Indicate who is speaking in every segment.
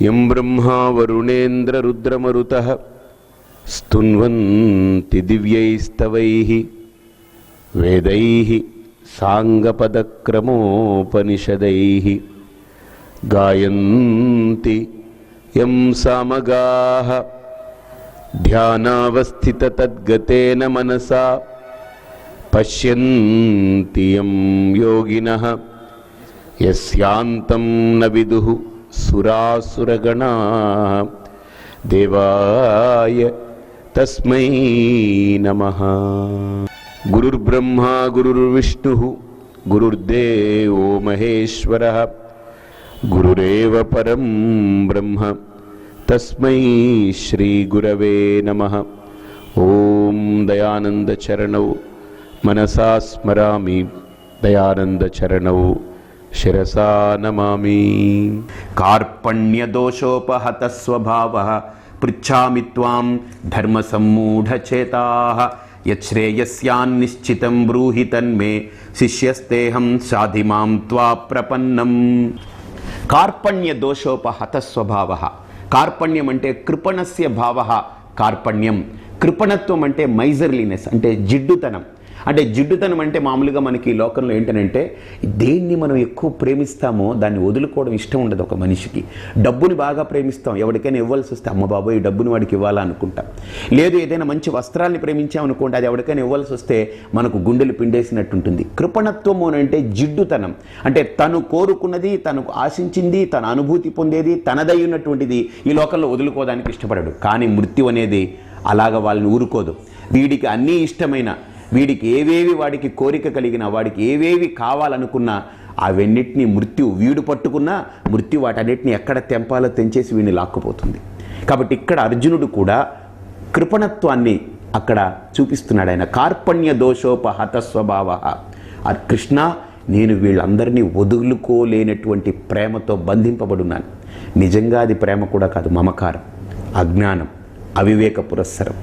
Speaker 1: यं ब्रह्मा वरुणेन्द्ररुद्रमरुतः स्तुन्वन्ति दिव्यैस्तवैः वेदैः साङ्गपदक्रमोपनिषदैः गायन्ति यं सामगाः ध्यानावस्थिततद्गतेन मनसा पश्यन्ति यं योगिनः यस्यान्तं न विदुः सुरासुरगणाः देवाय तस्मै नमः। गुरुर्ब्रह्मा गुरुर्विष्णुः गुरुर्देवो महेश्वरः गुरुरेव परं ब्रह्म तस्मै श्रीगुरवे नमः। ॐ दयानन्दचरणौ मनसा स्मरामि दयानन्दचरणौ शिरसा नमामि। कार्पण्यदोषोपहतस्वभावः पृच्छामि त्वां धर्मसम्मूढचेताः यच्छ्रेयस्यान्निश्चितं ब्रूहि तन्मे शिष्यस्तेऽहं साधि मां त्वा प्रपन्नं। कार्पण्यदोषोपहतस्वभावः कार्पण्यम అంటే కృపణస్య భావః కార్పణ్యం కృపణత్వం అంటే మైజర్లీనెస్ అంటే జిడ్డుతనం అంటే జిడ్డుతనం అంటే మామూలుగా మనకి ఈ లోకంలో ఏంటనంటే దేన్ని మనం ఎక్కువ ప్రేమిస్తామో దాన్ని వదులుకోవడం ఇష్టం ఉండదు ఒక మనిషికి. డబ్బుని బాగా ప్రేమిస్తాం, ఎవరికైనా ఇవ్వాల్సి వస్తే అమ్మ బాబోయ్ ఈ డబ్బుని వాడికి ఇవ్వాలనుకుంటాం. లేదు ఏదైనా మంచి వస్త్రాల్ని ప్రేమించామనుకోండి, అది ఎవరికైనా ఇవ్వాల్సి వస్తే మనకు గుండెలు పిండేసినట్టు ఉంటుంది. కృపణత్వము అంటే జిడ్డుతనం అంటే తను కోరుకున్నది, తనకు ఆశించింది, తన అనుభూతి పొందేది తనదయ్యున్నటువంటిది ఈ లోకంలో వదులుకోవడానికి ఇష్టపడడు. కానీ మృత్యు అనేది అలాగ వాళ్ళని ఊరుకోదు. వీడికి అన్నీ ఇష్టమైన, వీడికి ఏవేవి వాడికి కోరిక కలిగిన, వాడికి ఏవేవి కావాలనుకున్నా అవన్నిటినీ మృత్యు వీడు పట్టుకున్నా మృత్యు వాటన్నిటిని ఎక్కడ తెంపాలో తెంచేసి వీడిని లాక్కుపోతుంది. కాబట్టి ఇక్కడ అర్జునుడు కూడా కృపణత్వాన్ని అక్కడ చూపిస్తున్నాడు. ఆయన కార్పణ్య దోషోపహత స్వభావ. కృష్ణ నేను వీళ్ళందరినీ వదులుకోలేనటువంటి ప్రేమతో బంధింపబడున్నాను. నిజంగా అది ప్రేమ కూడా కాదు, మమకారం, అజ్ఞానం, అవివేక పురస్సరం.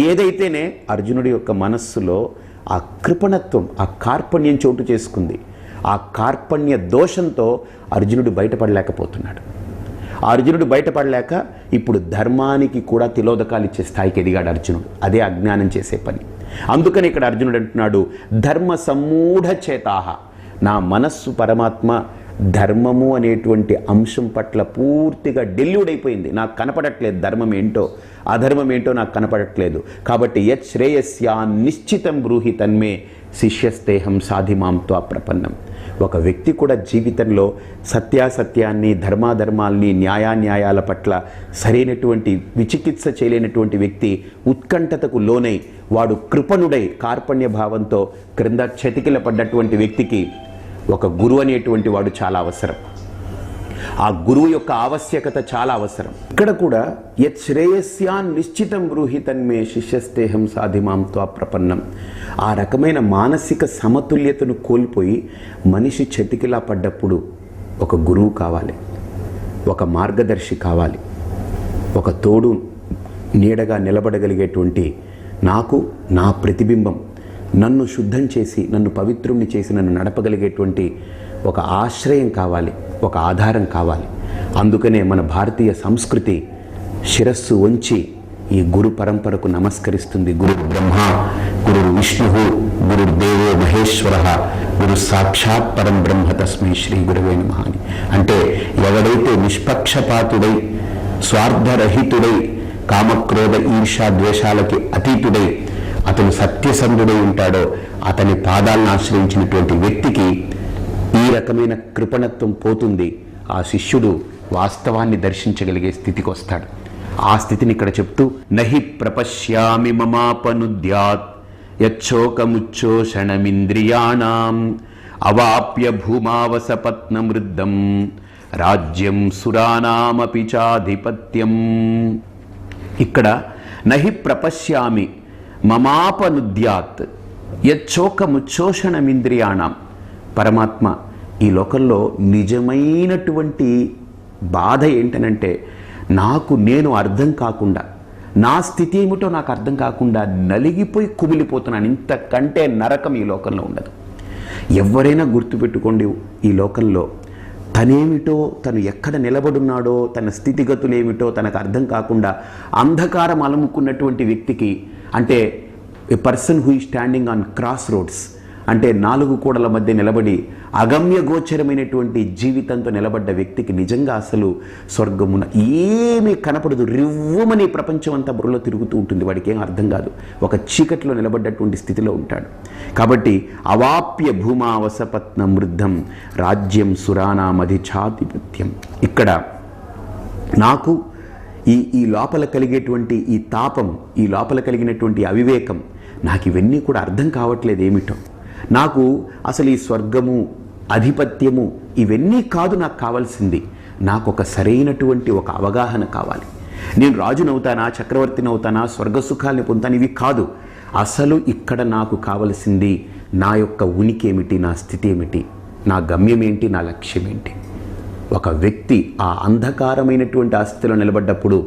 Speaker 1: ఏదైతేనే అర్జునుడి యొక్క మనస్సులో ఆ కృపణత్వం, ఆ కార్పణ్యం చోటు చేసుకుంది. ఆ కార్పణ్య దోషంతో అర్జునుడు బయటపడలేకపోతున్నాడు. అర్జునుడు బయటపడలేక ఇప్పుడు ధర్మానికి కూడా తిలోదకాలు ఇచ్చే స్థాయికి ఎదిగాడు అర్జునుడు. అదే అజ్ఞానం చేసే పని. అందుకని ఇక్కడ అర్జునుడు అంటున్నాడు ధర్మ సమ్మూఢ చేతాహ. నా మనస్సు పరమాత్మ ధర్మము అనేటువంటి అంశం పట్ల పూర్తిగా డెల్యూడైపోయింది. నాకు కనపడట్లేదు ధర్మం ఏంటో అధర్మం ఏంటో నాకు కనపడట్లేదు. కాబట్టి యత్ శ్రేయస్యా నిశ్చితం బ్రూహి తన్మే శిష్యస్తేహం సాధి మాం త్వా ప్రపన్నం. ఒక వ్యక్తి కూడా జీవితంలో సత్యాసత్యాన్ని, ధర్మాధర్మాల్ని, న్యాయాన్యాయాల పట్ల సరైనటువంటి విచికిత్స చేయలేనటువంటి వ్యక్తి ఉత్కంఠతకు లోనై వాడు కృపణుడై కార్పణ్య భావంతో క్రింద చతికిల పడ్డటువంటి వ్యక్తికి ఒక గురువు అనేటువంటి వాడు చాలా అవసరం. ఆ గురువు యొక్క ఆవశ్యకత చాలా అవసరం. ఇక్కడ కూడా యత్ శ్రేయస్యాన్ నిశ్చితం బ్రూహి తన్మే శిష్యస్తేహం సాధి మాం త్వా ప్రపన్నం. ఆ రకమైన మానసిక సమతుల్యతను కోల్పోయి మనిషి చతికిలా పడ్డప్పుడు ఒక గురువు కావాలి, ఒక మార్గదర్శి కావాలి, ఒక తోడు నీడగా నిలబడగలిగేటువంటి నాకు నా ప్రతిబింబం, నన్ను శుద్ధం చేసి, నన్ను పవిత్రుణ్ణి చేసి నన్ను నడపగలిగేటువంటి ఒక ఆశ్రయం కావాలి, ఒక ఆధారం కావాలి. అందుకనే మన భారతీయ సంస్కృతి శిరస్సు వంచి ఈ గురు పరంపరకు నమస్కరిస్తుంది. గురు బ్రహ్మ గురు విష్ణు గురుర్దేవో మహేశ్వర గురు సాక్షాత్ పరం బ్రహ్మ తస్మై శ్రీ గురవే నమః అని. అంటే ఎవడైతే నిష్పక్షపాతుడై, స్వార్థరహితుడై, కామక్రోధ ఈర్షా ద్వేషాలకి అతీతుడై అతను సత్యసంధుడై ఉంటాడో అతని పాదాలను ఆశ్రయించినటువంటి వ్యక్తికి ఈ రకమైన కృపణత్వం పోతుంది. ఆ శిష్యుడు వాస్తవాన్ని దర్శించగలిగే స్థితికి వస్తాడు. ఆ స్థితిని ఇక్కడ చెప్తూ నహి ప్రపశ్యామి మమాపనుద్యాత్ యచ్చోకముచ్చోషణమింద్రియాణం అవాప్య భూమావసపత్నమృద్ధం రాజ్యం సురానామపి చాధిపత్యం. ఇక్కడ నహి ప్రపశ్యామి మమాపనుద్యాత్ యచ్చోకముచ్చోషణమింద్రియాణం. పరమాత్మ ఈ లోకంలో నిజమైనటువంటి బాధ ఏంటనంటే నాకు నేను అర్థం కాకుండా, నా స్థితి ఏమిటో నాకు అర్థం కాకుండా నలిగిపోయి కుమిలిపోతున్నాను. ఇంతకంటే నరకం ఈ లోకంలో ఉండదు. ఎవరైనా గుర్తుపెట్టుకోండి, ఈ లోకంలో తనేమిటో, తను ఎక్కడ నిలబడున్నాడో, తన స్థితిగతులు ఏమిటో తనకు అర్థం కాకుండా అంధకారం అలముకున్నటువంటి వ్యక్తికి, అంటే ఏ పర్సన్ హూ ఈ స్టాండింగ్ ఆన్ క్రాస్ రోడ్స్, అంటే 4 కూడల మధ్య నిలబడి అగమ్య గోచరమైనటువంటి జీవితంతో నిలబడ్డ వ్యక్తికి నిజంగా అసలు స్వర్గమున ఏమీ కనపడదు. రివ్వుమని ప్రపంచం అంతా బుర్రలో తిరుగుతూ ఉంటుంది, వాడికి ఏం అర్థం కాదు. ఒక చీకట్లో నిలబడ్డటువంటి స్థితిలో ఉంటాడు. కాబట్టి అవాప్య భూమావసపత్నం వృద్ధం రాజ్యం సురానామధిఛాధిపత్యం. ఇక్కడ నాకు ఈ లోపల కలిగేటువంటి ఈ తాపం, ఈ లోపల కలిగినటువంటి అవివేకం, నాకు ఇవన్నీ కూడా అర్థం కావట్లేదు ఏమిటో. నాకు అసలు ఈ స్వర్గము, అధిపత్యము ఇవన్నీ కాదు నాకు కావాల్సింది. నాకు ఒక సరైనటువంటి ఒక అవగాహన కావాలి. నేను రాజునవుతానా, చక్రవర్తినవుతానా, స్వర్గసుఖాల్ని పొందుతాను, ఇవి కాదు. అసలు ఇక్కడ నాకు కావలసింది నా యొక్క ఉనికి ఏమిటి, నా స్థితి ఏమిటి, నా గమ్యం ఏంటి, నా లక్ష్యం ఏంటి. ఒక వ్యక్తి ఆ అంధకారమైనటువంటి ఆ స్థితిలో నిలబడ్డప్పుడు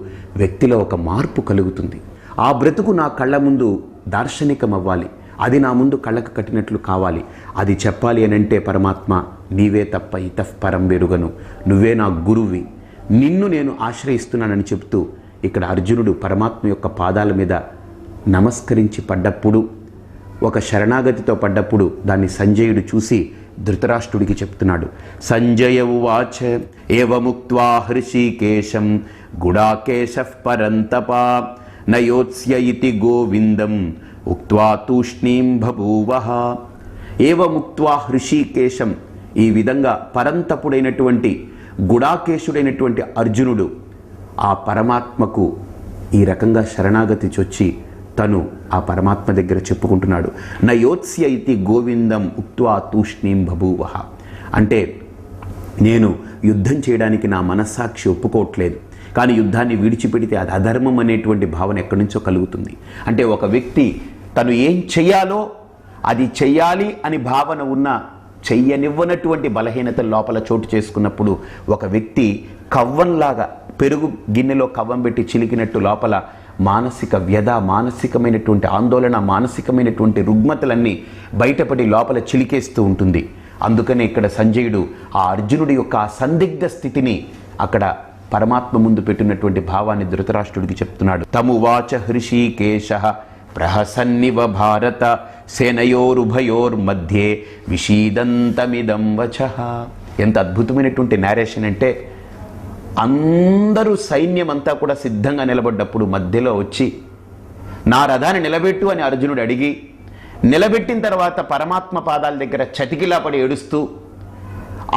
Speaker 1: వ్యక్తిలో ఒక మార్పు కలుగుతుంది. ఆ బ్రతుకు నా కళ్ళ ముందు దార్శనికం అవ్వాలి, అది నా ముందు కళ్ళకు కట్టినట్లు కావాలి. అది చెప్పాలి అని అంటే పరమాత్మ నీవే తప్ప ఇతః పరం వెరుగను, నువ్వే నా గురువి, నిన్ను నేను ఆశ్రయిస్తున్నానని చెప్తూ ఇక్కడ అర్జునుడు పరమాత్మ యొక్క పాదాల మీద నమస్కరించి పడ్డప్పుడు, ఒక శరణాగతితో పడ్డప్పుడు దాన్ని సంజయుడు చూసి ధృతరాష్ట్రుడికి చెప్తున్నాడు. సంజయ ఉవాచ ఏవముక్త్వా హృషీకేశం గుడాకేశః పరంతపా నయోత్స్య ఇతి గోవిందం ఉక్త్వా తూష్ణీం బభూవః. ఏవముక్త్వా హృషీకేశం, ఈ విధంగా పరంతపుడైనటువంటి గుడాకేశుడైనటువంటి అర్జునుడు ఆ పరమాత్మకు ఈ రకంగా శరణాగతి చొచ్చి తను ఆ పరమాత్మ దగ్గర చెప్పుకుంటున్నాడు. నయోత్స్య ఇతి గోవిందం ఉక్త్వా తూష్ణీం బభూవః. అంటే నేను యుద్ధం చేయడానికి నా మనస్సాక్షి ఒప్పుకోవట్లేదు, కానీ యుద్ధాన్ని విడిచిపెడితే అది అధర్మం అనేటువంటి భావన ఎక్కడి నుంచో కలుగుతుంది. అంటే ఒక వ్యక్తి తను ఏం చెయ్యాలో అది చెయ్యాలి అని భావన ఉన్న చెయ్యనివ్వనటువంటి బలహీనత లోపల చోటు చేసుకున్నప్పుడు ఒక వ్యక్తి కవ్వంలాగా, పెరుగు గిన్నెలో కవ్వం పెట్టి చిలికినట్టు లోపల మానసిక వ్యధ, మానసికమైనటువంటి ఆందోళన, మానసికమైనటువంటి రుగ్మతలన్నీ బయటపడి లోపల చిలికేస్తూ ఉంటుంది. అందుకనే ఇక్కడ సంజయుడు ఆ అర్జునుడి యొక్క ఆ సందిగ్ధ స్థితిని అక్కడ పరమాత్మ ముందు పెట్టినటువంటి భావాన్ని ధృతరాష్ట్రుడికి చెప్తున్నాడు. తమువాచ హృషీకేశః ప్రహసన్నివ భారత సేనయోరుభయోర్మధ్యే విషీదంతమిదం వచః. ఎంత అద్భుతమైనటువంటి నేరేషన్ అంటే, అందరూ సైన్యం అంతా కూడా సిద్ధంగా నిలబడ్డప్పుడు మధ్యలో వచ్చి నా రథాన్ని నిలబెట్టు అని అర్జునుడు అడిగి, నిలబెట్టిన తర్వాత పరమాత్మ పాదాల దగ్గర చతికిలా పడి ఏడుస్తూ,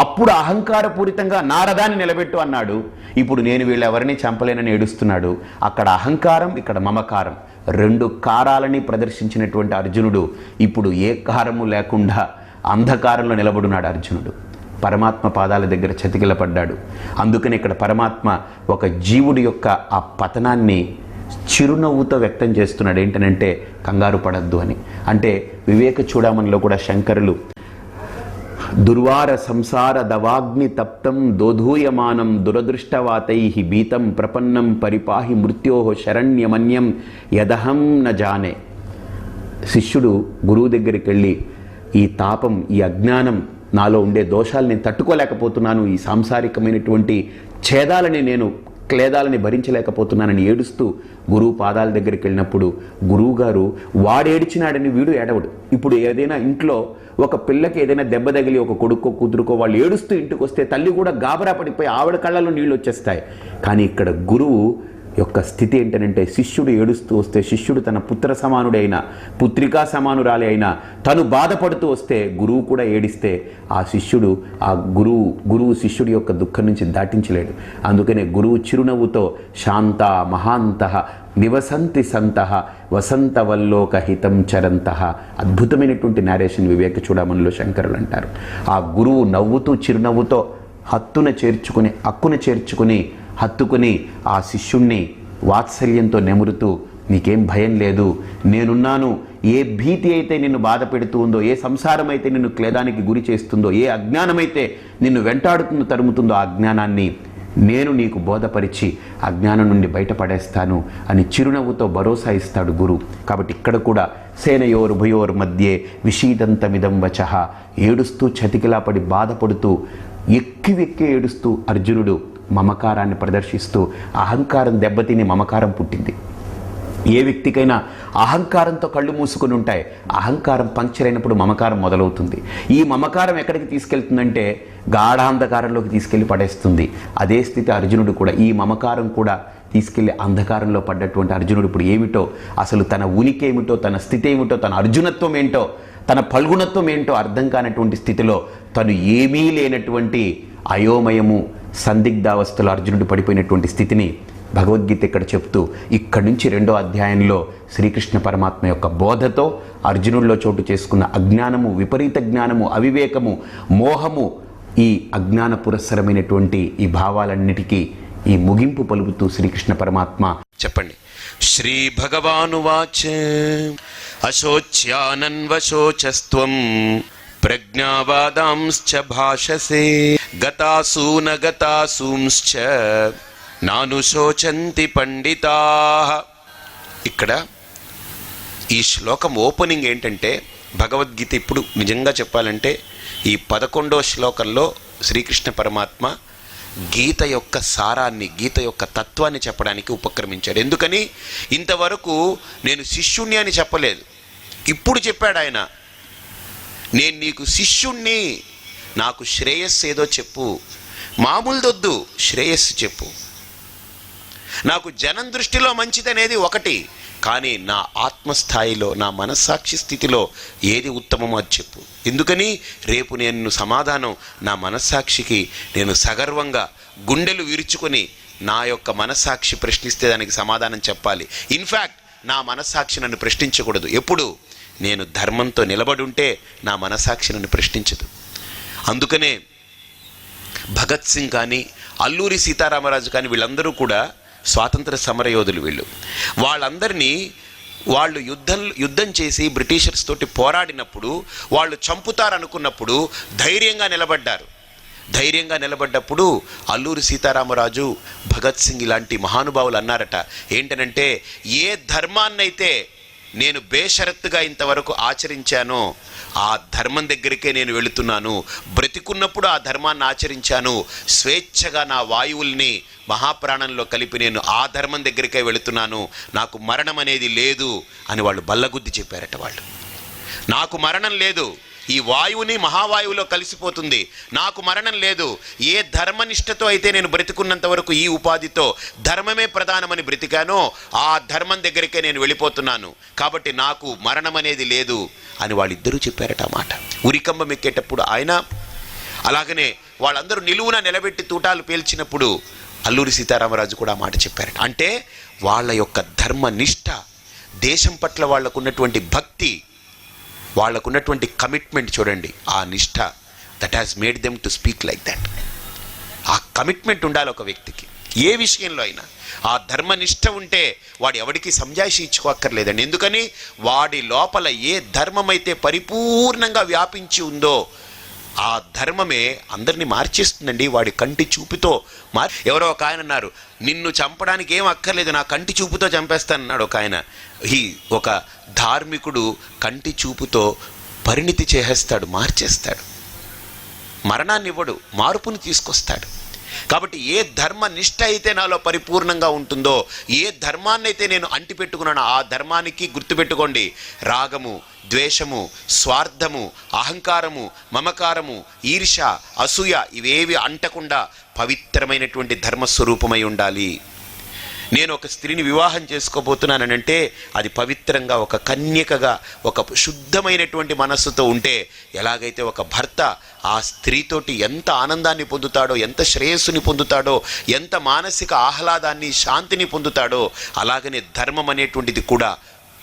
Speaker 1: అప్పుడు అహంకారపూరితంగా నా రథాన్ని నిలబెట్టు అన్నాడు. ఇప్పుడు నేను వీళ్ళెవరిని చంపలేనని ఏడుస్తున్నాడు. అక్కడ అహంకారం, ఇక్కడ మమకారం, 2 కారాలని ప్రదర్శించినటువంటి అర్జునుడు ఇప్పుడు ఏ కారము లేకుండా అంధకారంలో నిలబడున్నాడు. అర్జునుడు పరమాత్మ పాదాల దగ్గర చతికిలపడ్డాడు. అందుకని ఇక్కడ పరమాత్మ ఒక జీవుడి యొక్క ఆ పతనాన్ని చిరునవ్వుతో వ్యక్తం చేస్తున్నాడు. ఏంటనంటే కంగారు పడద్దు అని. అంటే వివేక చూడమనిలో కూడా శంకరులు దుర్వార సంసార దవాగ్ని తప్తం దోధూయమానం దురదృష్టవాతై భీతం ప్రపన్నం పరిపాహి మృత్యో శరణ్యమన్యం యదహం న జానే. శిష్యుడు గురువు దగ్గరికి వెళ్ళి, ఈ తాపం, ఈ అజ్ఞానం, నాలో ఉండే దోషాలని నేను తట్టుకోలేకపోతున్నాను, ఈ సాంసారికమైనటువంటి క్లేదాలని భరించలేకపోతున్నానని ఏడుస్తూ గురువు పాదాల దగ్గరికి వెళ్ళినప్పుడు గురువుగారు వాడేడిచినాడని వీడు ఏడవడు. ఇప్పుడు ఏదైనా ఇంట్లో ఒక పిల్లకి ఏదైనా దెబ్బ తగిలి ఒక కొడుకో కూతురుకో వాళ్ళు ఏడుస్తూ ఇంటికి వస్తే తల్లి కూడా గాబరా పడిపోయి ఆవిడ కళ్ళలో నీళ్ళు వచ్చేస్తాయి. కానీ ఇక్కడ గురువు యొక్క స్థితి ఏంటనంటే, శిష్యుడు ఏడుస్తూ వస్తే, శిష్యుడు తన పుత్ర సమానుడైన, పుత్రికా సమానురాలి అయినా తను బాధపడుతూ వస్తే గురువు కూడా ఏడిస్తే ఆ శిష్యుడు, ఆ గురువు శిష్యుడి యొక్క దుఃఖం నుంచి దాటించలేడు. అందుకనే గురువు చిరునవ్వుతో శాంత మహాంతః నివసంతి సంతః వసంతవల్లోక హితం చరంతః. అద్భుతమైనటువంటి నేరేషన్ వివేక చూడమనిలో శంకరులు అంటారు. ఆ గురువు నవ్వుతూ చిరునవ్వుతో అక్కున చేర్చుకుని హత్తుకుని ఆ శిష్యుణ్ణి వాత్సల్యంతో నెమురుతూ, నీకేం భయం లేదు, నేనున్నాను. ఏ భీతి అయితే నిన్ను బాధ పెడుతూ ఉందో, ఏ సంసారం అయితే నిన్ను క్లేదానికి గురి చేస్తుందో, ఏ అజ్ఞానమైతే నిన్ను వెంటాడుతుందో, తరుముతుందో, ఆ అజ్ఞానాన్ని నేను నీకు బోధపరిచి అజ్ఞానం నుండి బయటపడేస్తాను అని చిరునవ్వుతో భరోసా ఇస్తాడు గురువు. కాబట్టి ఇక్కడ కూడా సేనయోరుభయోర్ మధ్యే విషీదంతమిదం వచః, ఏడుస్తూ చతికిలా పడి బాధపడుతూ ఎక్కి వెక్కి ఏడుస్తూ అర్జునుడు మమకారాన్ని ప్రదర్శిస్తూ అహంకారం దెబ్బతిని మమకారం పుట్టింది. ఏ వ్యక్తికైనా అహంకారంతో కళ్ళు మూసుకొని ఉంటాయి. అహంకారం పంక్చర్ అయినప్పుడు మమకారం మొదలవుతుంది. ఈ మమకారం ఎక్కడికి తీసుకెళ్తుందంటే గాఢాంధకారంలోకి తీసుకెళ్లి పడేస్తుంది. అదే స్థితి అర్జునుడు కూడా, ఈ మమకారం కూడా తీసుకెళ్లి అంధకారంలో పడ్డటువంటి అర్జునుడు ఇప్పుడు ఏమిటో, అసలు తన ఉనికి ఏమిటో, తన స్థితి ఏమిటో, తన అర్జునత్వం ఏంటో, తన పల్గుణత్వం ఏంటో అర్థం కానటువంటి స్థితిలో తను ఏమీ లేనటువంటి అయోమయము సందిగ్ధావస్థలో అర్జునుడు పడిపోయినటువంటి స్థితిని భగవద్గీత ఇక్కడ చెప్తూ ఇక్కడి నుంచి 2వ అధ్యాయంలో శ్రీకృష్ణ పరమాత్మ యొక్క బోధతో అర్జునుడిలో చోటు చేసుకున్న అజ్ఞానము, విపరీత జ్ఞానము, అవివేకము, మోహము, ఈ అజ్ఞాన పురస్సరమైనటువంటి ఈ భావాలన్నిటికీ ఈ ముగింపు పలుకుతూ శ్రీకృష్ణ పరమాత్మ
Speaker 2: చెప్పండి. శ్రీ భగవానువాచ అశోచ్యానన్వశోచస్త్వం ప్రజ్ఞావాదాంశ్చ భాషసే గతాసూన గతాసూంశ్చ నాను శోచంతి పండితాః. ఇక్కడ ఈ శ్లోకం ఓపెనింగ్ ఏంటంటే, భగవద్గీత ఇప్పుడు నిజంగా చెప్పాలంటే ఈ 11వ శ్లోకంలో శ్రీకృష్ణ పరమాత్మ గీత యొక్క సారాన్ని, గీత యొక్క తత్వాన్ని చెప్పడానికి ఉపక్రమించాడు. ఎందుకని ఇంతవరకు నేను శిష్యుణ్ణి అని చెప్పలేదు. ఇప్పుడు చెప్పాడు ఆయన, నేను నీకు శిష్యుణ్ణి, నాకు శ్రేయస్సు ఏదో చెప్పు, మామూలుదొద్దు, శ్రేయస్సు చెప్పు. నాకు జనం దృష్టిలో మంచిదనేది ఒకటి, కానీ నా ఆత్మస్థాయిలో, నా మనస్సాక్షి స్థితిలో ఏది ఉత్తమమో అది చెప్పు. ఎందుకని రేపు నేను సమాధానం నా మనస్సాక్షికి నేను సగర్వంగా గుండెలు విరుచుకొని నా యొక్క మనస్సాక్షి ప్రశ్నిస్తే దానికి సమాధానం చెప్పాలి. ఇన్ఫ్యాక్ట్ నా మనస్సాక్షి నన్ను ప్రశ్నించకూడదు. ఎప్పుడు నేను ధర్మంతో నిలబడి ఉంటే నా మనస్సాక్షి నన్ను ప్రశ్నించదు. అందుకనే భగత్ సింగ్ కానీ అల్లూరి సీతారామరాజు కానీ వీళ్ళందరూ కూడా స్వాతంత్ర సమరయోధులు. వాళ్ళందరినీ వాళ్ళు యుద్ధం చేసి బ్రిటిషర్స్ తోటి పోరాడినప్పుడు వాళ్ళు చంపుతారనుకున్నప్పుడు ధైర్యంగా నిలబడ్డారు. ధైర్యంగా నిలబడ్డప్పుడు అల్లూరి సీతారామరాజు, భగత్ సింగ్ ఇలాంటి మహానుభావులు అన్నారట, ఏంటనంటే ఏ ధర్మాన్నైతే నేను బేషరత్తుగా ఇంతవరకు ఆచరించానో ఆ ధర్మం దగ్గరికే నేను వెళుతున్నాను. బ్రతికున్నప్పుడు ఆ ధర్మాన్ని ఆచరించాను, స్వేచ్ఛగా నా వాయువుల్ని మహాప్రాణంలో కలిపి నేను ఆ ధర్మం దగ్గరికే వెళుతున్నాను, నాకు మరణం అనేది లేదు అని వాళ్ళు బల్లగుద్ది చెప్పారట. వాళ్ళు, నాకు మరణం లేదు, ఈ వాయువుని మహావాయువులో కలిసిపోతుంది, నాకు మరణం లేదు. ఏ ధర్మనిష్టతో అయితే నేను బ్రతికున్నంత వరకు ఈ ఉపాధితో ధర్మమే ప్రధానమని బ్రతికానో ఆ ధర్మం దగ్గరికే నేను వెళ్ళిపోతున్నాను, కాబట్టి నాకు మరణం అనేది లేదు అని వాళ్ళిద్దరూ చెప్పారట ఆ మాట. ఉరికంబం ఎక్కేటప్పుడు ఆయన, అలాగనే వాళ్ళందరూ నిలువున నిలబెట్టి తూటాలు పేల్చినప్పుడు అల్లూరి సీతారామరాజు కూడా ఆ మాట చెప్పారట. అంటే వాళ్ళ యొక్క ధర్మనిష్ట, దేశం పట్ల వాళ్ళకున్నటువంటి భక్తి, వాళ్ళకున్నటువంటి కమిట్మెంట్ చూడండి, ఆ నిష్ఠ, that has made them to speak like that. ఆ కమిట్మెంట్ ఉండాలి ఒక వ్యక్తికి ఏ విషయంలో అయినా. ఆ ధర్మనిష్ట ఉంటే వాడు ఎవరికి సంజాయిషి ఇచ్చుకోక్కర్లేదండి. ఎందుకని వాడి లోపల ఏ ధర్మం అయితే పరిపూర్ణంగా వ్యాపించి ఉందో ఆ ధర్మమే అందరినీ మార్చేస్తుందండి. వాడి కంటి చూపుతో ఎవరో ఒక ఆయన అన్నారు, నిన్ను చంపడానికి ఏం అక్కర్లేదు, నా కంటి చూపుతో చంపేస్తానన్నాడు ఒక ఆయన. ఒక ధార్మికుడు కంటి చూపుతో పరిణితి చేసేస్తాడు, మార్చేస్తాడు, మరణాన్ని ఇవ్వడు, మార్పుని తీసుకొస్తాడు. కాబట్టి ఏ ధర్మ నిష్ట అయితే నాలో పరిపూర్ణంగా ఉంటుందో, ఏ ధర్మాన్నైతే నేను అంటిపెట్టుకున్నానో ఆ ధర్మానికి గుర్తుపెట్టుకోండి, రాగము, ద్వేషము, స్వార్థము, అహంకారము, మమకారము, ఈర్ష, అసూయ ఇవేవి అంటకుండా పవిత్రమైనటువంటి ధర్మస్వరూపమై ఉండాలి. నేను ఒక స్త్రీని వివాహం చేసుకోబోతున్నానంటే అది పవిత్రంగా, ఒక కన్యకగా, ఒక శుద్ధమైనటువంటి మనస్సుతో ఉంటే, ఎలాగైతే ఒక భర్త ఆ స్త్రీతోటి ఎంత ఆనందాన్ని పొందుతాడో, ఎంత శ్రేయస్సుని పొందుతాడో, ఎంత మానసిక ఆహ్లాదాన్ని, శాంతిని పొందుతాడో, అలాగనే ధర్మం అనేటువంటిది కూడా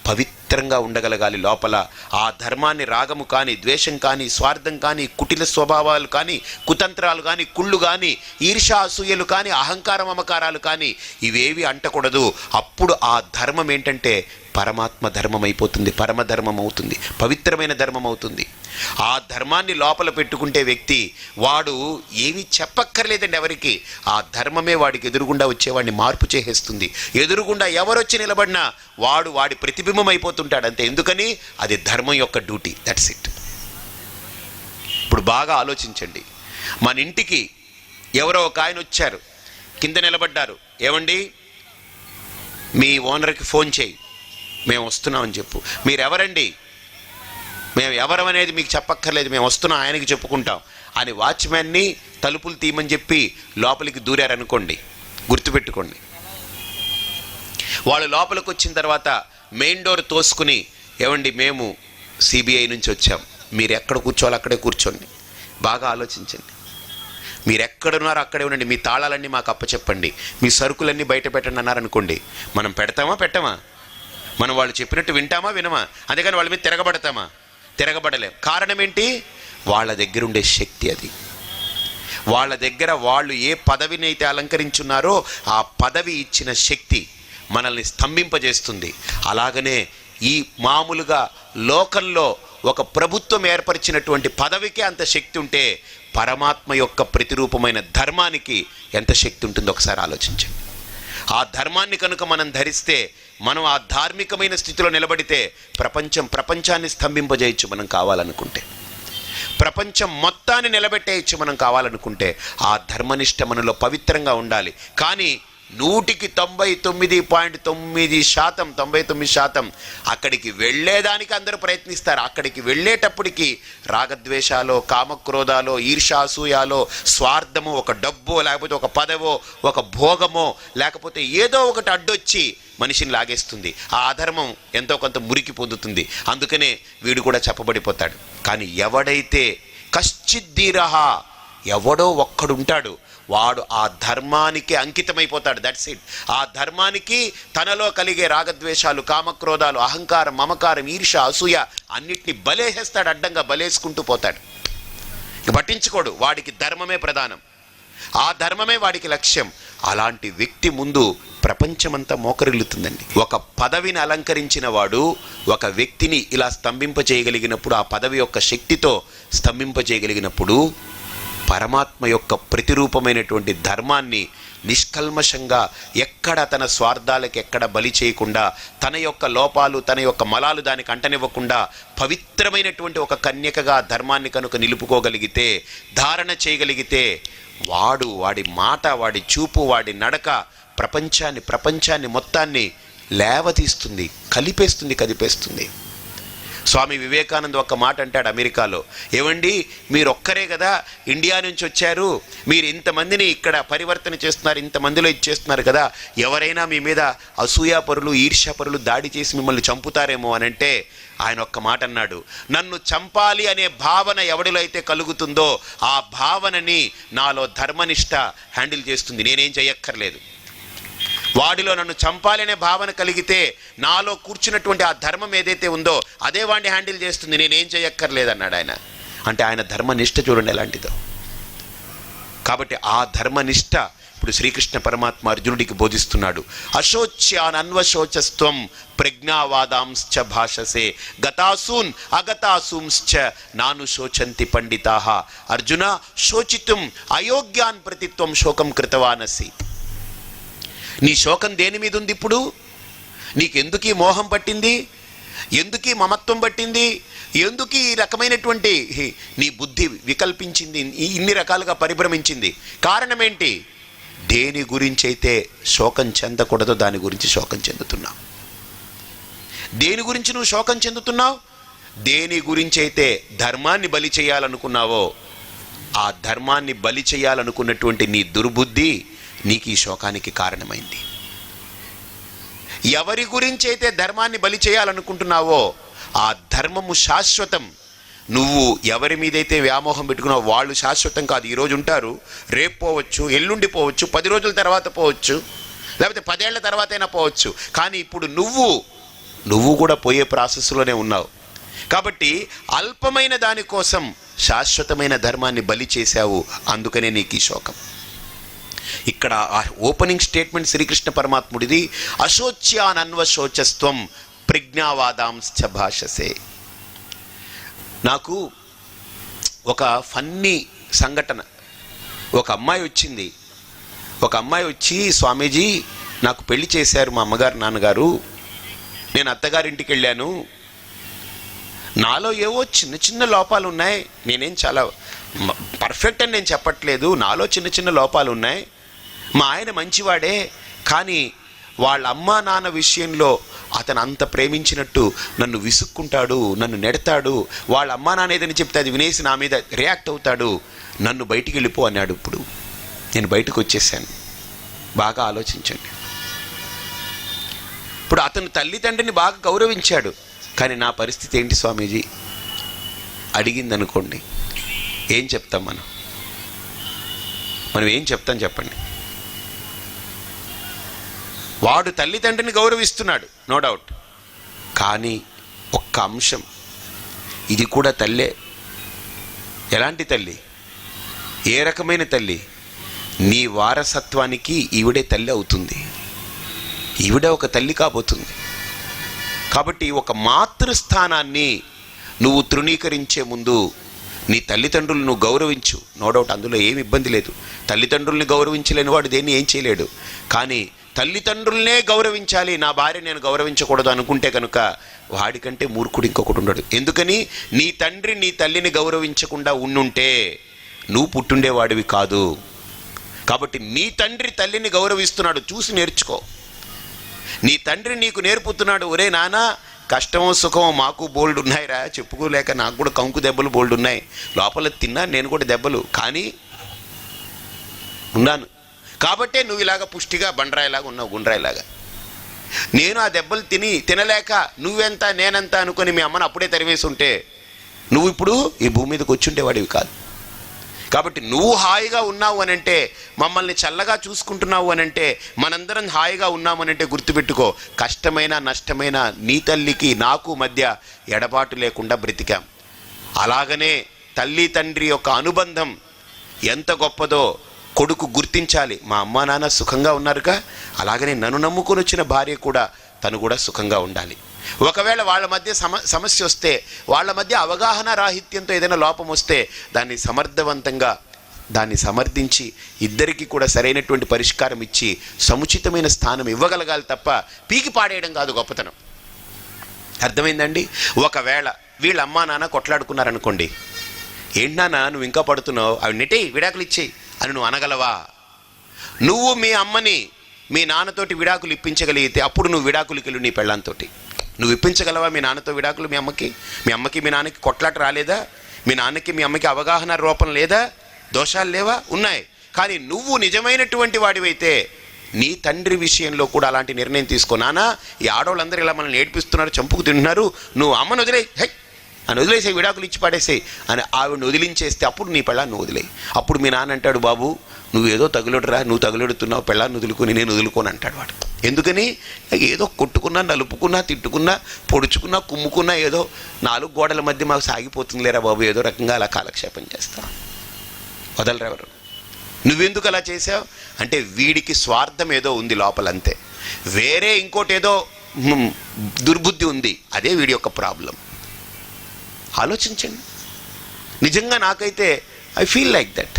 Speaker 2: పవిత్రంగా ఉండగలగాలి లోపల. ఆ ధర్మాన్ని రాగము కానీ, ద్వేషం కానీ, స్వార్థం కానీ, కుటిల స్వభావాలు కానీ, కుతంత్రాలు కానీ, కుళ్ళు కానీ, ఈర్ష్య అసూయలు కానీ, అహంకార మమకారాలు కానీ ఇవేవి అంటకూడదు. అప్పుడు ఆ ధర్మం ఏంటంటే పరమాత్మ ధర్మం అయిపోతుంది, పరమధర్మం అవుతుంది, పవిత్రమైన ధర్మం అవుతుంది. ఆ ధర్మాన్ని లోపల పెట్టుకుంటే వ్యక్తి, వాడు ఏమీ చెప్పక్కర్లేదండి ఎవరికి, ఆ ధర్మమే వాడికి ఎదురుగుండా వచ్చేవాడిని మార్పు చేసేస్తుంది. ఎదురుగుండా ఎవరొచ్చి నిలబడినా వాడి ప్రతిబింబం అయిపోతుంటాడు అంతే. ఎందుకని అది ధర్మం యొక్క డ్యూటీ, దట్స్ ఇట్. ఇప్పుడు బాగా ఆలోచించండి, మన ఇంటికి ఎవరో ఒక ఆయన వచ్చారు, కింద నిలబడ్డారు. ఏమండి, మీ ఓనర్కి ఫోన్ చేయి, మేము వస్తున్నామని చెప్పు. మీరెవరండి? మేము ఎవరం అనేది మీకు చెప్పక్కర్లేదు, మేము వస్తున్నాం, ఆయనకి చెప్పుకుంటాం అని వాచ్మ్యాన్ని తలుపులు తీయమని చెప్పి లోపలికి దూరారనుకోండి, గుర్తుపెట్టుకోండి. వాళ్ళు లోపలికి వచ్చిన తర్వాత మెయిన్ డోర్ తోసుకుని, ఏమండి మేము సిబిఐ నుంచి వచ్చాం, మీరు ఎక్కడ కూర్చోవాలో అక్కడే కూర్చోండి, బాగా ఆలోచించండి, మీరు ఎక్కడున్నారో అక్కడే ఉండండి, మీ తాళాలన్నీ మాకు అప్పచెప్పండి, మీ సరుకులన్నీ బయట పెట్టండి అన్నారనుకోండి, మనం పెడతామా పెట్టమా? మనం వాళ్ళు చెప్పినట్టు వింటామా వినమా? అందుకని వాళ్ళ మీద తిరగబడతామా? తిరగబడలేం. కారణం ఏంటి? వాళ్ళ దగ్గర ఉండే శక్తి అది. వాళ్ళ దగ్గర వాళ్ళు ఏ పదవిని అయితే అలంకరించున్నారో ఆ పదవి ఇచ్చిన శక్తి మనల్ని స్తంభింపజేస్తుంది. అలాగనే ఈ మామూలుగా లోకంలో ఒక ప్రభుత్వం ఏర్పరిచినటువంటి పదవికి అంత శక్తి ఉంటే పరమాత్మ యొక్క ప్రతిరూపమైన ధర్మానికి ఎంత శక్తి ఉంటుందో ఒకసారి ఆలోచించండి. ఆ ధర్మాన్ని కనుక మనం ధరిస్తే, మనం ఆ ధార్మికమైన స్థితిలో నిలబడితే ప్రపంచాన్ని స్తంభింపజేయచ్చు మనం కావాలనుకుంటే, ప్రపంచం మొత్తాన్ని నిలబెట్టేయచ్చు మనం కావాలనుకుంటే. ఆ ధర్మనిష్ట మనలో పవిత్రంగా ఉండాలి. కానీ 99.9% అక్కడికి వెళ్ళేదానికి అందరూ ప్రయత్నిస్తారు. అక్కడికి వెళ్ళేటప్పటికి రాగద్వేషాలో, కామక్రోధాలో, ఈర్ష్యాసూయాలో, స్వార్థమో, ఒక డబ్బో, లేకపోతే ఒక పదవో, ఒక భోగమో, లేకపోతే ఏదో ఒకటి అడ్డొచ్చి మనిషిని లాగేస్తుంది. ఆ అధర్మం ఎంతో కొంత మురికి పొందుతుంది. అందుకనే వీడు కూడా చెప్పబడిపోతాడు. కానీ ఎవడైతే కశ్చిద్దీరహ, ఎవడో ఒక్కడుంటాడు, వాడు ఆ ధర్మానికి అంకితమైపోతాడు. That's it. ఆ ధర్మానికి తనలో కలిగే రాగద్వేషాలు, కామక్రోధాలు, అహంకారం, మమకారం, ఈర్ష్య, అసూయ అన్నిటిని బలేసేస్తాడు. అడ్డంగా బలేసుకుంటూ పోతాడు. పట్టించుకోడు. వాడికి ధర్మమే ప్రధానం, ఆ ధర్మమే వాడికి లక్ష్యం. అలాంటి వ్యక్తి ముందు ప్రపంచమంతా మోకరిల్లుతుందండి. ఒక పదవిని అలంకరించిన వాడు ఒక వ్యక్తిని ఇలా స్తంభింపజేయగలిగినప్పుడు, ఆ పదవి యొక్క శక్తితో స్తంభింపజేయగలిగినప్పుడు, పరమాత్మ యొక్క ప్రతిరూపమైనటువంటి ధర్మాన్ని నిష్కల్మషంగా ఎక్కడ తన స్వార్థాలకు ఎక్కడ బలి చేయకుండా, తన యొక్క లోపాలు, తన యొక్క మలాలు దానికి అంటనివ్వకుండా పవిత్రమైనటువంటి ఒక కన్యకగా ధర్మాన్ని కనుక నిలుపుకోగలిగితే, ధారణ చేయగలిగితే, వాడి మాట, వాడి చూపు, వాడి నడక ప్రపంచాన్ని మొత్తాన్ని లేవతీస్తుంది, కదిపేస్తుంది. స్వామి వివేకానంద ఒక మాట అంటాడు అమెరికాలో. ఏమండి, మీరు ఒక్కరే కదా ఇండియా నుంచి వచ్చారు, మీరు ఇంతమందిని ఇక్కడ పరివర్తన చేస్తున్నారు, ఇంతమందిలో ఇచ్చేస్తున్నారు కదా, ఎవరైనా మీ మీద అసూయాపరులు, ఈర్ష్యాపరులు దాడి చేసి మిమ్మల్ని చంపుతారేమో అని అంటే ఆయన ఒక్క మాట అన్నాడు, నన్ను చంపాలి అనే భావన ఎవడిలో అయితే కలుగుతుందో ఆ భావనని నాలో ధర్మనిష్ట హ్యాండిల్ చేస్తుంది, నేనేం చేయక్కర్లేదు. వాడిలో నన్ను చంపాలనే భావన కలిగితే నాలో కూర్చున్నటువంటి ఆ ధర్మం ఏదైతే ఉందో అదే వాడిని హ్యాండిల్ చేస్తుంది, నేనేం చేయక్కర్లేదన్నాడు ఆయన. అంటే ఆయన ధర్మనిష్ట చూడండి ఎలాంటిదో. కాబట్టి ఆ ధర్మనిష్ట ఇప్పుడు శ్రీకృష్ణ పరమాత్మ అర్జునుడికి బోధిస్తున్నాడు. అశోచ్యానన్వశోచస్త్వం ప్రజ్ఞావాదాంశ్చ భాషసే గతాసూన్ అగతాసూంశ్చ నాను శోచంతి పండితాః. అర్జున, శోచితుం అయోగ్యాన్ ప్రతిత్వం శోకం కృతవానసి. నీ శోకం దేని మీద ఉంది? ఇప్పుడు నీకెందుకు ఈ మోహం పట్టింది? ఎందుకు ఈ మమత్వం పట్టింది? ఎందుకు ఈ రకమైనటువంటి నీ బుద్ధి వికల్పించింది, ఇన్ని రకాలుగా పరిభ్రమించింది? కారణం ఏంటి? దేని గురించి అయితే శోకం చెందకూడదో దాని గురించి శోకం చెందుతున్నావు. దేని గురించి నువ్వు శోకం చెందుతున్నావు? దేని గురించి అయితే ధర్మాన్ని బలి చేయాలనుకున్నావో ఆ ధర్మాన్ని బలి చేయాలనుకున్నటువంటి నీ దుర్బుద్ధి నీకు ఈ శోకానికి కారణమైంది. ఎవరి గురించి అయితే ధర్మాన్ని బలి చేయాలనుకుంటున్నావో ఆ ధర్మము శాశ్వతం. నువ్వు ఎవరి మీదైతే వ్యామోహం పెట్టుకున్నావో వాళ్ళు శాశ్వతం కాదు. ఈరోజు ఉంటారు, రేపు పోవచ్చు, ఎల్లుండి పోవచ్చు, 10 రోజుల తర్వాత పోవచ్చు, లేకపోతే 10 ఏళ్ల తర్వాత అయినా పోవచ్చు. కానీ ఇప్పుడు నువ్వు కూడా పోయే ప్రాసెస్లోనే ఉన్నావు. కాబట్టి అల్పమైన దానికోసం శాశ్వతమైన ధర్మాన్ని బలి చేశావు, అందుకనే నీకు ఈ శోకం. ఇక్కడ ఓపెనింగ్ స్టేట్మెంట్ శ్రీకృష్ణ పరమాత్ముడిది. అశోచ్యానన్వశోచస్త్వం ప్రజ్ఞావాదాంశ్చ భాషసే. నాకు ఒక ఫన్నీ సంఘటన. ఒక అమ్మాయి వచ్చి, స్వామీజీ నాకు పెళ్లి చేశారు మా అమ్మగారు నాన్నగారు, నేను అత్తగారింటికి వెళ్ళాను, నాలో ఏవో చిన్న చిన్న లోపాలు ఉన్నాయి. నేనేం చాలా పర్ఫెక్ట్ అని నేను చెప్పట్లేదు. నాలో చిన్న చిన్న లోపాలు ఉన్నాయి. మా ఆయన మంచివాడే, కానీ వాళ్ళ అమ్మా నాన్న విషయంలో అతను అంత ప్రేమించినట్టు నన్ను విసుక్కుంటాడు, నన్ను నెడతాడు. వాళ్ళ అమ్మా నాన్న ఏదని చెప్తే అది వినేసి నా మీద రియాక్ట్ అవుతాడు. నన్ను బయటికి వెళ్ళిపో అన్నాడు. ఇప్పుడు నేను బయటకు వచ్చేసాను. బాగా ఆలోచించండి. ఇప్పుడు అతను తల్లిదండ్రిని బాగా గౌరవించాడు, కానీ నా పరిస్థితి ఏంటి స్వామీజీ అడిగింది అనుకోండి, ఏం చెప్తాం మనం ఏం చెప్తాం చెప్పండి? వాడు తల్లిదండ్రిని గౌరవిస్తున్నాడు, నో డౌట్. కానీ ఒక్క అంశం, ఇది కూడా తల్లే. ఎలాంటి తల్లి? ఏ రకమైన తల్లి? నీ వారసత్వానికి ఈవిడే తల్లి అవుతుంది. ఈవిడ ఒక తల్లి కాబోతుంది. కాబట్టి ఒక మాతృస్థానాన్ని నువ్వు తృణీకరించే ముందు నీ తల్లిదండ్రులను నువ్వు గౌరవించు, నో డౌట్. అందులో ఏమి ఇబ్బంది లేదు. తల్లిదండ్రుల్ని గౌరవించలేని వాడు దేన్ని ఏం చేయలేడు. కానీ తల్లిదండ్రులనే గౌరవించాలి, నా భార్య నేను గౌరవించకూడదు అనుకుంటే కనుక వాడికంటే మూర్ఖుడు ఇంకొకటి ఉండడు. ఎందుకని? నీ తండ్రి నీ తల్లిని గౌరవించకుండా ఉండుంటే నువ్వు పుట్టుండేవాడివి కాదు. కాబట్టి నీ తండ్రి తల్లిని గౌరవిస్తున్నాడు, చూసి నేర్చుకో. నీ తండ్రి నీకు నేర్పుతున్నాడు, ఒరే నాన్న కష్టమో సుఖమో మాకు బోల్డ్ ఉన్నాయిరా, చెప్పుకోలేక నాకు కూడా కంకు దెబ్బలు బోల్డ్ ఉన్నాయి, లోపల తిన్నాను నేను కూడా దెబ్బలు, కానీ ఉన్నాను. కాబట్టే నువ్వు ఇలాగ పుష్టిగా బండరాయిలాగా ఉన్నావు, గుండ్రాయిలాగా. నేను ఆ దెబ్బలు తినలేక నువ్వెంత నేనెంత అనుకొని మీ అమ్మను అప్పుడే తరివేసి ఉంటే నువ్వు ఇప్పుడు ఈ భూమి మీదకి వచ్చుండేవాడివి కాదు. కాబట్టి నువ్వు హాయిగా ఉన్నావు అనంటే, మమ్మల్ని చల్లగా చూసుకుంటున్నావు అనంటే, మనందరం హాయిగా ఉన్నామనంటే గుర్తుపెట్టుకో, కష్టమైన నష్టమైన నీ తల్లికి నాకు మధ్య ఎడబాటు లేకుండా బ్రతికాం. అలాగనే తల్లి తండ్రి యొక్క అనుబంధం ఎంత గొప్పదో కొడుకు గుర్తించాలి. మా అమ్మా నాన్న సుఖంగా ఉన్నారుగా, అలాగనే నన్ను నమ్ముకొని వచ్చిన భార్య కూడా తను కూడా సుఖంగా ఉండాలి. ఒకవేళ వాళ్ళ మధ్య సమస్య వస్తే, వాళ్ళ మధ్య అవగాహన రాహిత్యంతో ఏదైనా లోపం వస్తే దాన్ని సమర్థవంతంగా దాన్ని సమర్థించి ఇద్దరికీ కూడా సరైనటువంటి పరిష్కారం ఇచ్చి సముచితమైన స్థానం ఇవ్వగలగాలి తప్ప పీకి పాడేయడం కాదు గొప్పతనం. అర్థమైందండి? ఒకవేళ వీళ్ళ అమ్మా నాన్న కొట్లాడుకున్నారనుకోండి, ఏంటి నాన్న నువ్వు ఇంకా పడుతున్నావు, అవి నెట్టేయి, విడాకులు ఇచ్చేయి అని నువ్వు అనగలవా? నువ్వు మీ అమ్మని మీ నాన్నతోటి విడాకులు ఇప్పించగలిగితే అప్పుడు నువ్వు విడాకులకి వెళ్ళు నీ పెళ్ళాంతోటి. నువ్వు ఇప్పించగలవా మీ నాన్నతో విడాకులు? మీ అమ్మకి మీ నాన్నకి కొట్లాట రాలేదా? మీ నాన్నకి మీ అమ్మకి అవగాహన రూపం లేదా? దోషాలు లేవా? ఉన్నాయి. కానీ నువ్వు నిజమైనటువంటి వాడివైతే నీ తండ్రి విషయంలో కూడా అలాంటి నిర్ణయం తీసుకో. నానా ఈ ఆడవాళ్ళందరూ ఇలా మనల్ని ఏడిపిస్తున్నారు, చంపుకు తింటున్నారు, నువ్వు అమ్మను వదిలేయి, హై అని వదిలేసే, విడాకులు ఇచ్చి పడేసేయి అని ఆవిడని వదిలించేస్తే అప్పుడు నీ పెళ్ళాన్ని నువ్వు వదిలేయి. అప్పుడు మీ నాన్న అంటాడు, బాబు నువ్వు ఏదో తగులుడురా, నువ్వు తగులుడుతున్నావు, పెళ్ళాన్ని వదులుకొని నేను వదులుకొని అంటాడు వాడు. ఎందుకని? ఏదో కొట్టుకున్నా, నలుపుకున్నా, తిట్టుకున్నా, పొడుచుకున్నా, కుమ్ముకున్నా ఏదో 4 గోడల మధ్య మాకు సాగిపోతుంది లేరా బాబు, ఏదో రకంగా అలా కాలక్షేపం చేస్తావు, వదలరెవరు. నువ్వెందుకు అలా చేసావు అంటే వీడికి స్వార్థం ఏదో ఉంది లోపలంతే, వేరే ఇంకోటి ఏదో దుర్బుద్ధి ఉంది, అదే వీడి యొక్క ప్రాబ్లం. ఆలోచించండి. నిజంగా నాకైతే ఐ ఫీల్ లైక్ దట్.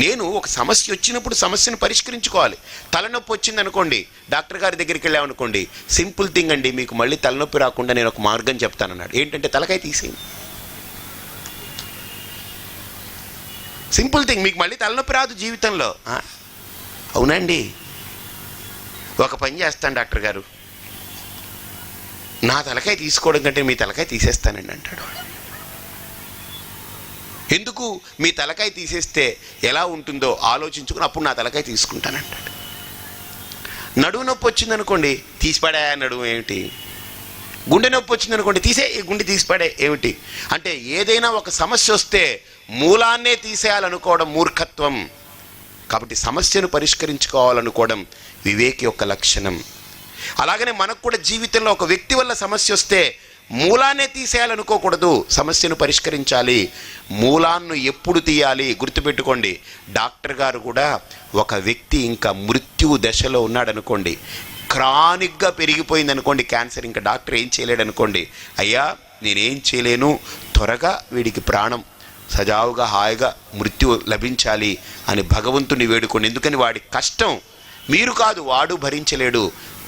Speaker 2: నేను ఒక సమస్య వచ్చినప్పుడు సమస్యను పరిష్కరించుకోవాలి. తలనొప్పి వచ్చింది అనుకోండి, డాక్టర్ గారి దగ్గరికి వెళ్ళామనుకోండి, సింపుల్ థింగ్ అండి, మీకు మళ్ళీ తలనొప్పి రాకుండా నేను ఒక మార్గం చెప్తానన్నాడు. ఏంటంటే తలకాయ తీసేయండి. సింపుల్ థింగ్, మీకు మళ్ళీ తలనొప్పి రాదు జీవితంలో. అవునండి, ఒక పని చేస్తాను డాక్టర్ గారు, నా తలకాయ తీసుకోవడం కంటే మీ తలకాయ తీసేస్తానండి అంటాడు. ఎందుకు? మీ తలకాయ తీసేస్తే ఎలా ఉంటుందో ఆలోచించుకుని అప్పుడు నా తలకాయ తీసుకుంటానంటాడు. నడువు నొప్పి వచ్చిందనుకోండి, తీసిపడే నడువు ఏమిటి? గుండె నొప్పి వచ్చిందనుకోండి, తీసే గుండె తీసిపడే ఏమిటి? అంటే ఏదైనా ఒక సమస్య వస్తే మూలాన్నే తీసేయాలనుకోవడం మూర్ఖత్వం. కాబట్టి సమస్యను పరిష్కరించుకోవాలనుకోవడం వివేకి యొక్క లక్షణం. అలాగనే మనకు కూడా జీవితంలో ఒక వ్యక్తి వల్ల సమస్య వస్తే మూలాన్నే తీసేయాలనుకోకూడదు, సమస్యను పరిష్కరించాలి. మూలాన్ని ఎప్పుడు తీయాలి గుర్తుపెట్టుకోండి. డాక్టర్ గారు కూడా ఒక వ్యక్తి ఇంకా మృత్యు దశలో ఉన్నాడనుకోండి, క్రానిక్గా పెరిగిపోయింది అనుకోండి క్యాన్సర్, ఇంకా డాక్టర్ ఏం చేయలేడు అనుకోండి, అయ్యా నేనేం చేయలేను, త్వరగా వీడికి ప్రాణం సజావుగా హాయిగా మృత్యు లభించాలి అని భగవంతుని వేడుకోండి. ఎందుకని వాడి కష్టం మీరు కాదు, వాడు భరించలేడు,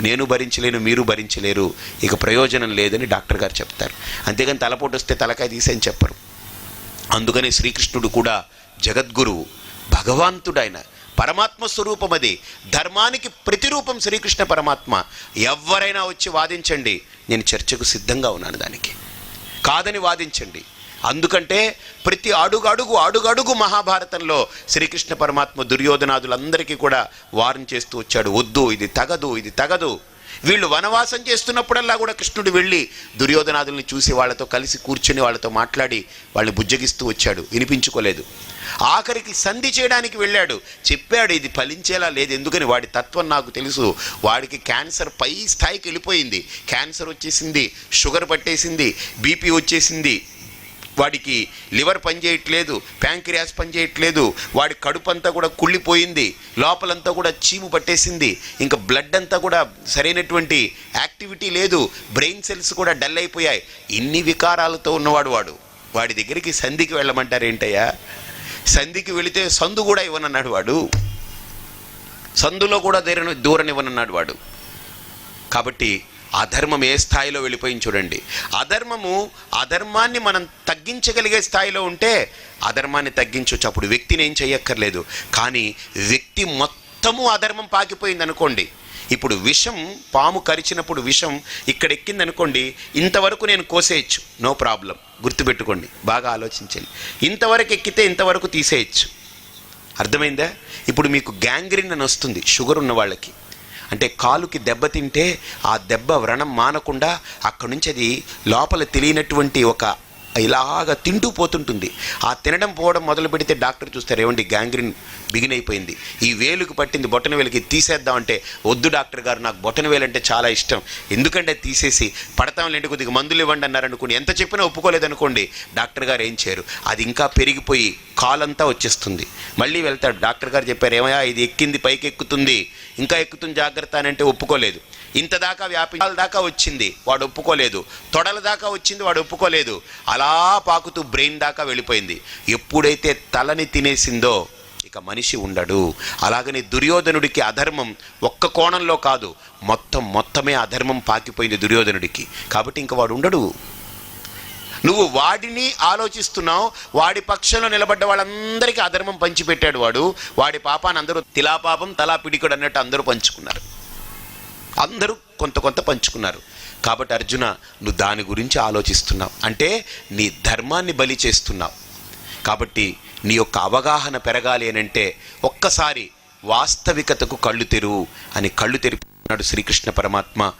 Speaker 2: నేను భరించలేను, మీరు భరించలేరు, ఇక ప్రయోజనం లేదని డాక్టర్ గారు చెప్తారు. అంతేగాని తలపోటు వస్తే తలకాయ తీసేని చెప్పరు. అందుకని శ్రీకృష్ణుడు కూడా జగద్గురువు, భగవంతుడైన పరమాత్మ స్వరూపం. అది ధర్మానికి ప్రతిరూపం శ్రీకృష్ణ పరమాత్మ. ఎవరైనా వచ్చి వాదించండి, నేను చర్చకు సిద్ధంగా ఉన్నాను, దానికి కాదని వాదించండి. అందుకంటే ప్రతి అడుగడుగు మహాభారతంలో శ్రీకృష్ణ పరమాత్మ దుర్యోధనాదులందరికీ కూడా వారం చేస్తూ వచ్చాడు, వద్దు, ఇది తగదు, ఇది తగదు. వీళ్ళు వనవాసం చేస్తున్నప్పుడల్లా కూడా కృష్ణుడు వెళ్ళి దుర్యోధనాదుల్ని చూసి వాళ్ళతో కలిసి కూర్చుని వాళ్ళతో మాట్లాడి వాళ్ళని బుజ్జగిస్తూ వచ్చాడు, వినిపించుకోలేదు. ఆఖరికి సంధి చేయడానికి వెళ్ళాడు, చెప్పాడు, ఇది ఫలించేలా లేదు. ఎందుకని? వాడి తత్వం నాకు తెలుసు. వాడికి క్యాన్సర్ పై స్థాయికి వెళ్ళిపోయింది, క్యాన్సర్ వచ్చేసింది, షుగర్ పట్టేసింది, బీపీ వచ్చేసింది, వాడికి లివర్ పనిచేయట్లేదు, ప్యాంక్రియాస్ పనిచేయట్లేదు, వాడి కడుపు అంతా కూడా కుళ్ళిపోయింది, లోపలంతా కూడా చీము పట్టేసింది, ఇంకా బ్లడ్ అంతా కూడా సరైనటువంటి యాక్టివిటీ లేదు, బ్రెయిన్ సెల్స్ కూడా డల్ అయిపోయాయి. ఇన్ని వికారాలతో ఉన్నవాడు వాడి దగ్గరికి సంధికి వెళ్ళమంటారు ఏంటయ్యా? సంధికి వెళితే సందు కూడా ఇవ్వనన్నాడు వాడు, సందులో కూడా దూరనివ్వనన్నాడు వాడు. కాబట్టి అధర్మం ఏ స్థాయిలో వెళ్ళిపోయింది చూడండి. అధర్మాన్ని మనం తగ్గించగలిగే స్థాయిలో ఉంటే అధర్మాన్ని తగ్గించవచ్చు, అప్పుడు వ్యక్తిని ఏం చేయక్కర్లేదు. కానీ వ్యక్తి మొత్తము అధర్మం పాకిపోయింది అనుకోండి, ఇప్పుడు విషం, పాము కరిచినప్పుడు విషం ఇక్కడ ఎక్కింది అనుకోండి, ఇంతవరకు నేను కోసేయచ్చు, నో ప్రాబ్లం. గుర్తుపెట్టుకోండి, బాగా ఆలోచించండి. ఇంతవరకు ఎక్కితే ఇంతవరకు తీసేయచ్చు. అర్థమైందా? ఇప్పుడు మీకు గ్యాంగ్రీన్ అని వస్తుంది షుగర్ ఉన్న వాళ్ళకి. అంటే కాలుకి దెబ్బ తింటే ఆ దెబ్బ వ్రణం మానకుండా అక్కడి నుంచి అది లోపల తెలియనటువంటి ఒక ఇలాగా తింటూ పోతుంటుంది. ఆ తినడం పోవడం మొదలు పెడితే డాక్టర్ చూస్తారు, ఏమండి గ్యాంగ్రీన్ బిగిన్ అయిపోయింది, ఈ వేలుకు పట్టింది, బొటన వేలుకి తీసేద్దామంటే, వద్దు డాక్టర్ గారు, నాకు బొటన వేలు అంటే చాలా ఇష్టం, ఎందుకంటే తీసేసి పడతాంలేంటి, కొద్దిగా మందులు ఇవ్వండి అన్నారనుకోండి, ఎంత చెప్పినా ఒప్పుకోలేదనుకోండి, డాక్టర్ గారు ఏం చేయరు, అది ఇంకా పెరిగిపోయి కాలంతా వచ్చేస్తుంది. మళ్ళీ వెళ్తాడు, డాక్టర్ గారు చెప్పారు, ఏమయ్యా ఇది ఎక్కింది, పైకి ఎక్కుతుంది, ఇంకా ఎక్కుతుంది, జాగ్రత్త అని అంటే ఒప్పుకోలేదు. ఇంత దాకా వ్యాపించాల దాకా వచ్చింది, వాడు ఒప్పుకోలేదు. తొడల దాకా వచ్చింది, వాడు ఒప్పుకోలేదు. అలా పాకుతూ బ్రెయిన్ దాకా వెళ్ళిపోయింది. ఎప్పుడైతే తలని తినేసిందో ఇక మనిషి ఉండడు. అలాగని దుర్యోధనుడికి అధర్మం ఒక్క కోణంలో కాదు, మొత్తమే అధర్మం పాకిపోయింది దుర్యోధనుడికి. కాబట్టి ఇంక వాడు ఉండడు. నువ్వు వాడిని ఆలోచిస్తున్నావు, వాడి పక్షంలో నిలబడ్డ వాళ్ళందరికీ అధర్మం పంచిపెట్టాడు వాడు. వాడి పాపాన్ని అందరూ తిలాపాపం తలా పిడికుడు అన్నట్టు అందరూ పంచుకున్నారు, అందరూ కొంత పంచుకున్నారు. కాబట్టి అర్జున, నువ్వు దాని గురించి ఆలోచిస్తున్నావు అంటే నీ ధర్మాన్ని బలి చేస్తున్నావు. కాబట్టి నీ యొక్క అవగాహన పెరగాలి అని అంటే ఒక్కసారి వాస్తవికతకు కళ్ళు తెరువు అని కళ్ళు తెరిపినాడు శ్రీకృష్ణ పరమాత్మ.